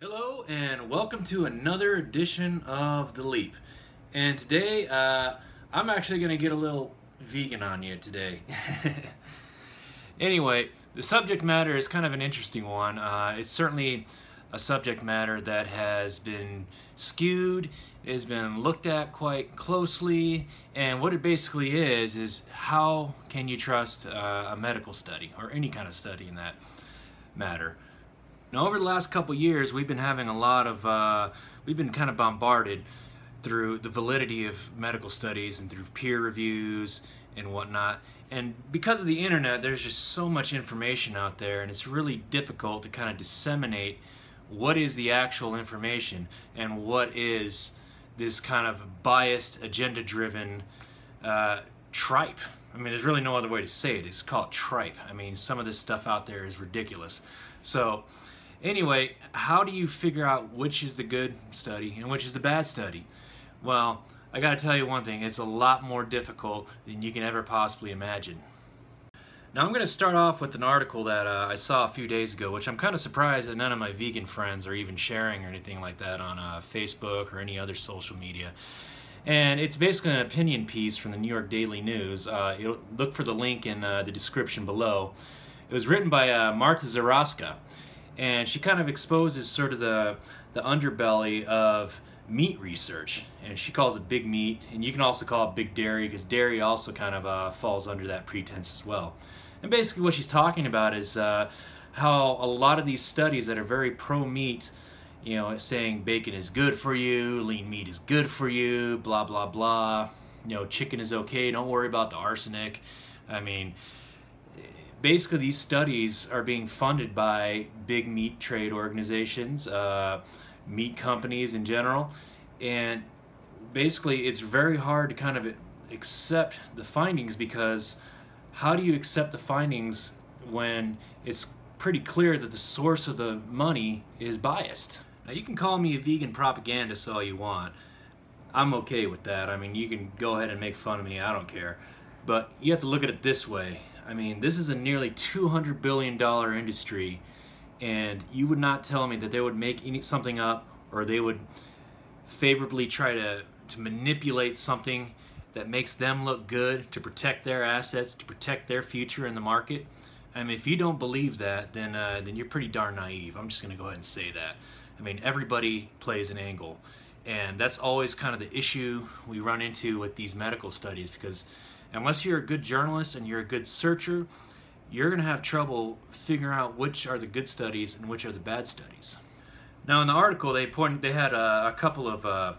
Hello and welcome to another edition of The Leap. And today I'm actually going to get a little vegan on you today. Anyway, the subject matter is kind of an interesting one. It's certainly a subject matter that has been skewed, has been looked at quite closely, and what it basically is how can you trust a medical study or any kind of study in that matter. Now, over the last couple years, we've been having a lot of, we've been kind of bombarded through the validity of medical studies and through peer reviews and whatnot. And because of the internet, there's just so much information out there, and it's really difficult to kind of disseminate what is the actual information and what is this kind of biased, agenda-driven tripe. I mean, there's really no other way to say it. It's called tripe. I mean, some of this stuff out there is ridiculous. So anyway, how do you figure out which is the good study and which is the bad study? Well, I gotta tell you one thing, it's a lot more difficult than you can ever possibly imagine. Now I'm gonna start off with an article that I saw a few days ago, which I'm kind of surprised that none of my vegan friends are even sharing or anything like that on Facebook or any other social media. And it's basically an opinion piece from the New York Daily News. Look for the link in the description below. It was written by Marta Zaraska, and she kind of exposes sort of the underbelly of meat research, and she calls it big meat, and you can also call it big dairy, because dairy also kind of falls under that pretense as well. And basically what she's talking about is how a lot of these studies that are very pro-meat, you know, saying bacon is good for you, lean meat is good for you, blah blah blah, you know, chicken is okay, don't worry about the arsenic. I mean, basically these studies are being funded by big meat trade organizations, meat companies in general, and basically it's very hard to kind of accept the findings, because how do you accept the findings when it's pretty clear that the source of the money is biased? Now, you can call me a vegan propagandist all you want. I'm okay with that. I mean, you can go ahead and make fun of me, I don't care. But you have to look at it this way. I mean, this is a nearly $200 billion industry, and you would not tell me that they would make something up, or they would favorably try to manipulate something that makes them look good to protect their assets, to protect their future in the market. I mean, if you don't believe that, then you're pretty darn naive. I'm just going to go ahead and say that. I mean, everybody plays an angle, and that's always kind of the issue we run into with these medical studies, because unless you're a good journalist and you're a good searcher, you're going to have trouble figuring out which are the good studies and which are the bad studies. Now, in the article, they had a couple of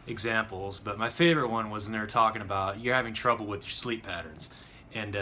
examples, but my favorite one was when they were talking about you're having trouble with your sleep patterns, and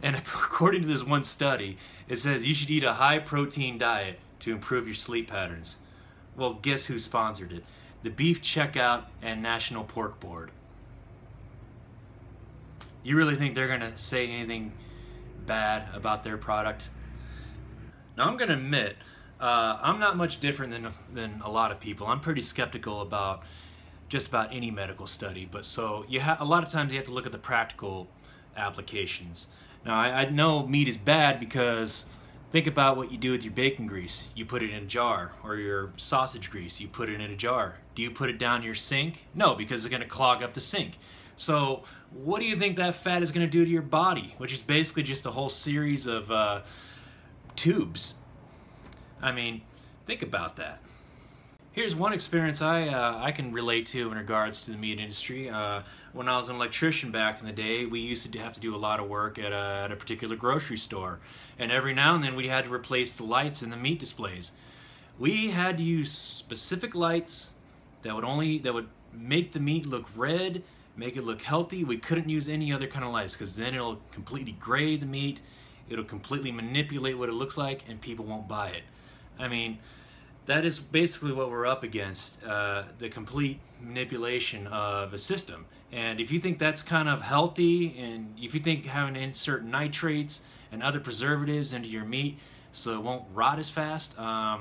and according to this one study, it says you should eat a high-protein diet to improve your sleep patterns. Well, guess who sponsored it? The Beef Checkout and National Pork Board. You really think they're gonna say anything bad about their product? Now, I'm gonna admit, I'm not much different than a lot of people. I'm pretty skeptical about just about any medical study, but so a lot of times you have to look at the practical applications. Now, I know meat is bad because think about what you do with your bacon grease. You put it in a jar, or your sausage grease, you put it in a jar. Do you put it down your sink? No, because it's gonna clog up the sink. So what do you think that fat is going to do to your body, which is basically just a whole series of tubes? I mean, think about that. Here's one experience I can relate to in regards to the meat industry. When I was an electrician back in the day, we used to have to do a lot of work at a particular grocery store, and every now and then we had to replace the lights in the meat displays. We had to use specific lights that would make the meat look red, make it look healthy. We couldn't use any other kind of lights, because then it'll completely gray the meat, it'll completely manipulate what it looks like, and people won't buy it. I mean, that is basically what we're up against, the complete manipulation of a system. And if you think that's kind of healthy, and if you think having to insert nitrates and other preservatives into your meat so it won't rot as fast, I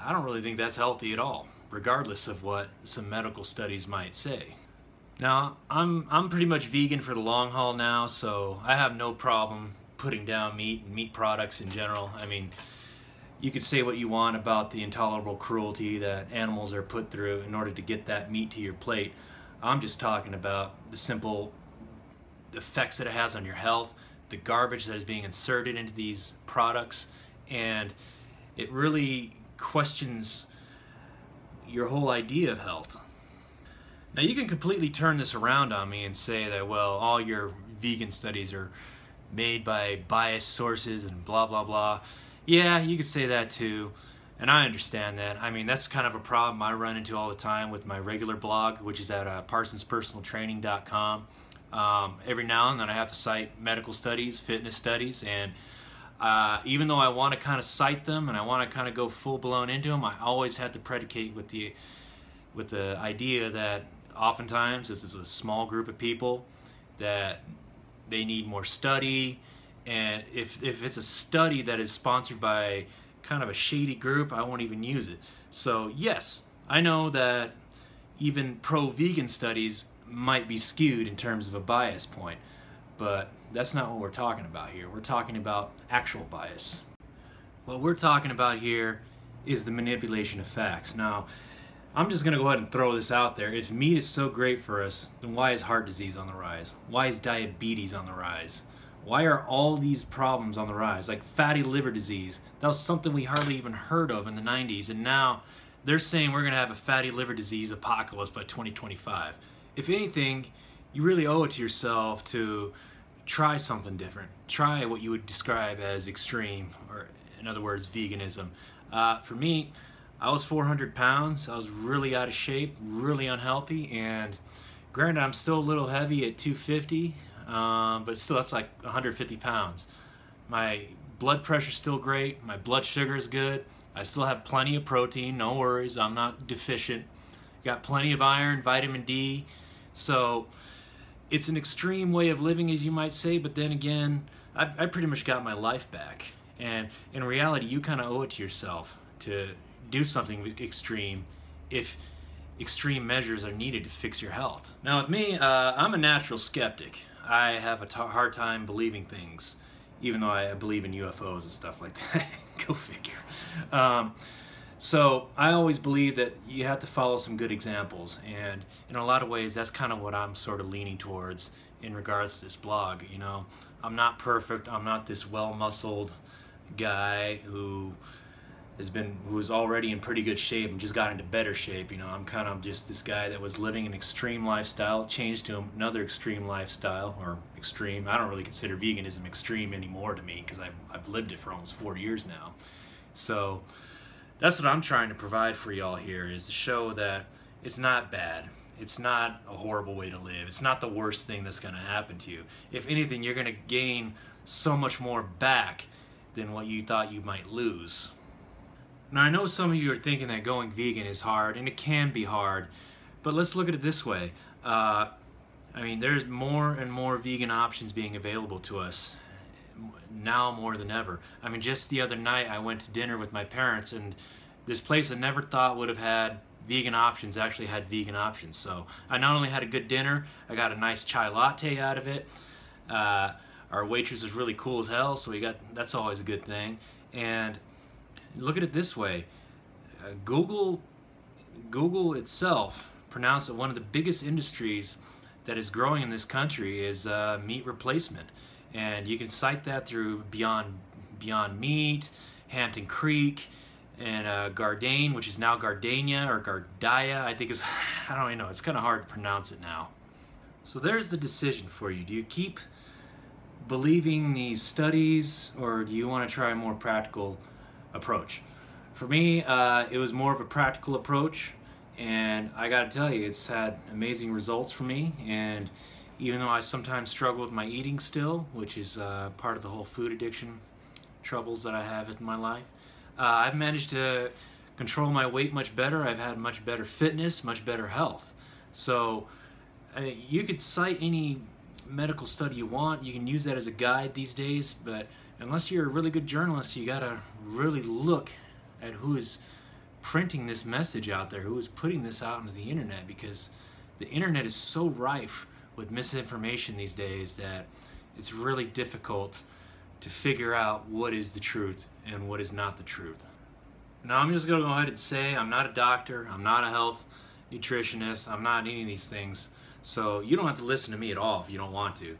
don't really think that's healthy at all, regardless of what some medical studies might say. Now, I'm pretty much vegan for the long haul now, so I have no problem putting down meat and meat products in general. I mean, You could say what you want about the intolerable cruelty that animals are put through in order to get that meat to your plate. I'm just talking about the simple effects that it has on your health, the garbage that is being inserted into these products, and it really questions your whole idea of health. Now you can completely turn this around on me and say that, well, all your vegan studies are made by biased sources and blah blah blah. Yeah, you could say that too, and I understand that. I mean, that's kind of a problem I run into all the time with my regular blog, which is at parsonspersonaltraining.com. Every now and then I have to cite medical studies, fitness studies, and even though I want to kind of cite them and I want to kind of go full-blown into them, I always have to predicate with the idea that oftentimes this is a small group of people that they need more study, and if it's a study that is sponsored by kind of a shady group, I won't even use it. So yes, I know that even pro-vegan studies might be skewed in terms of a bias point, but that's not what we're talking about here. We're talking about actual bias. What we're talking about here is the manipulation of facts. Now, I'm just gonna go ahead and throw this out there. If meat is so great for us, then why is heart disease on the rise? Why is diabetes on the rise? Why are all these problems on the rise? Like fatty liver disease, that was something we hardly even heard of in the 90s, and now they're saying we're gonna have a fatty liver disease apocalypse by 2025. If anything, you really owe it to yourself to try something different. Try what you would describe as extreme, or in other words, veganism. For me, I was 400 pounds. I was really out of shape, really unhealthy, and granted, I'm still a little heavy at 250, but still, that's like 150 pounds. My blood pressure's still great. My blood sugar is good. I still have plenty of protein. No worries. I'm not deficient. Got plenty of iron, vitamin D. So it's an extreme way of living, as you might say, but then again, I pretty much got my life back. And in reality, you kind of owe it to yourself to do something extreme if extreme measures are needed to fix your health. Now with me, I'm a natural skeptic. I have a hard time believing things, even though I believe in UFOs and stuff like that. Go figure. So I always believe that you have to follow some good examples, and in a lot of ways that's kind of what I'm sort of leaning towards in regards to this blog. You know, I'm not perfect. I'm not this well-muscled guy who was already in pretty good shape and just got into better shape. You know, I'm kind of just this guy that was living an extreme lifestyle, changed to another extreme lifestyle, or extreme. I don't really consider veganism extreme anymore to me because I've lived it for almost 4 years now. So that's what I'm trying to provide for y'all here, is to show that it's not bad. It's not a horrible way to live. It's not the worst thing that's going to happen to you. If anything, you're going to gain so much more back than what you thought you might lose. Now, I know some of you are thinking that going vegan is hard, and it can be hard, but let's look at it this way. I mean, there's more and more vegan options being available to us now more than ever. I mean, just the other night I went to dinner with my parents, and this place I never thought would have had vegan options actually had vegan options. So I not only had a good dinner, I got a nice chai latte out of it. Our waitress was really cool as hell, so that's always a good thing. And look at it this way, Google itself pronounced that one of the biggest industries that is growing in this country is meat replacement. And you can cite that through Beyond Meat, Hampton Creek, and Gardein, which is now Gardenia or Gardaya, I think is, I don't even know, it's kind of hard to pronounce it now. So there's the decision for you. Do you keep believing these studies, or do you want to try a more practical approach? For me, it was more of a practical approach, and I gotta tell you, it's had amazing results for me. And even though I sometimes struggle with my eating still, which is part of the whole food addiction troubles that I have in my life, I've managed to control my weight much better. I've had much better fitness, much better health. So you could cite any medical study you want. You can use that as a guide these days, but unless you're a really good journalist, you gotta really look at who is printing this message out there, who is putting this out into the internet, because the internet is so rife with misinformation these days that it's really difficult to figure out what is the truth and what is not the truth. Now I'm just going to go ahead and say I'm not a doctor, I'm not a health nutritionist, I'm not any of these things, so you don't have to listen to me at all if you don't want to.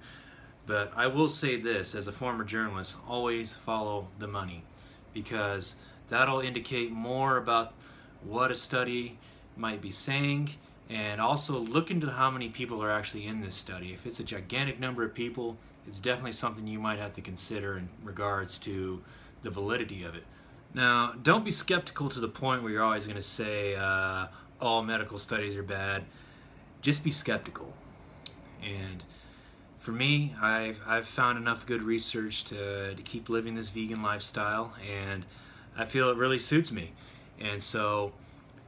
But I will say this, as a former journalist, always follow the money, because that'll indicate more about what a study might be saying, and also look into how many people are actually in this study. If it's a gigantic number of people, it's definitely something you might have to consider in regards to the validity of it. Now, don't be skeptical to the point where you're always going to say all medical studies are bad. Just be skeptical. And for me, I've found enough good research to keep living this vegan lifestyle, and I feel it really suits me. And so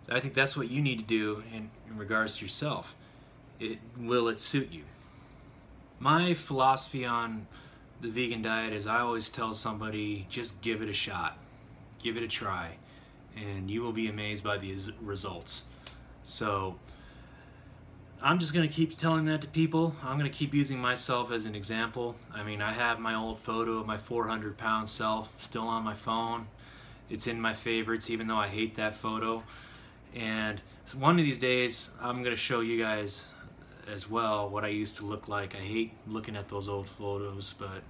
I think that's what you need to do in regards to yourself. Will it suit you? My philosophy on the vegan diet is I always tell somebody, just give it a shot. Give it a try, and you will be amazed by the results. So I'm just going to keep telling that to people. I'm going to keep using myself as an example. I mean, I have my old photo of my 400-pound self still on my phone. It's in my favorites, even though I hate that photo. And one of these days, I'm going to show you guys as well what I used to look like. I hate looking at those old photos, but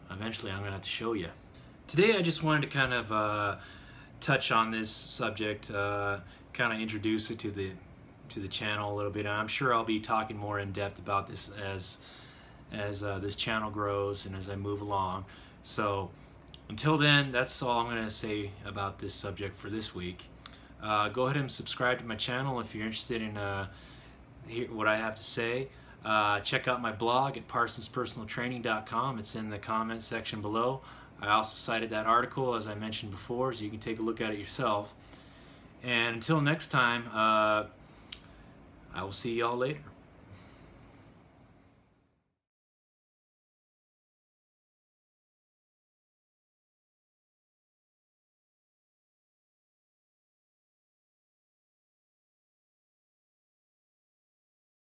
eventually I'm going to have to show you. Today I just wanted to kind of touch on this subject, kind of introduce it to the channel a little bit. I'm sure I'll be talking more in depth about this as this channel grows and as I move along. So until then, that's all I'm going to say about this subject for this week. Go ahead and subscribe to my channel if you're interested in hear what I have to say. Check out my blog at parsonspersonaltraining.com. It's in the comment section below. I also cited that article, as I mentioned before, so you can take a look at it yourself. And until next time, I will see y'all later.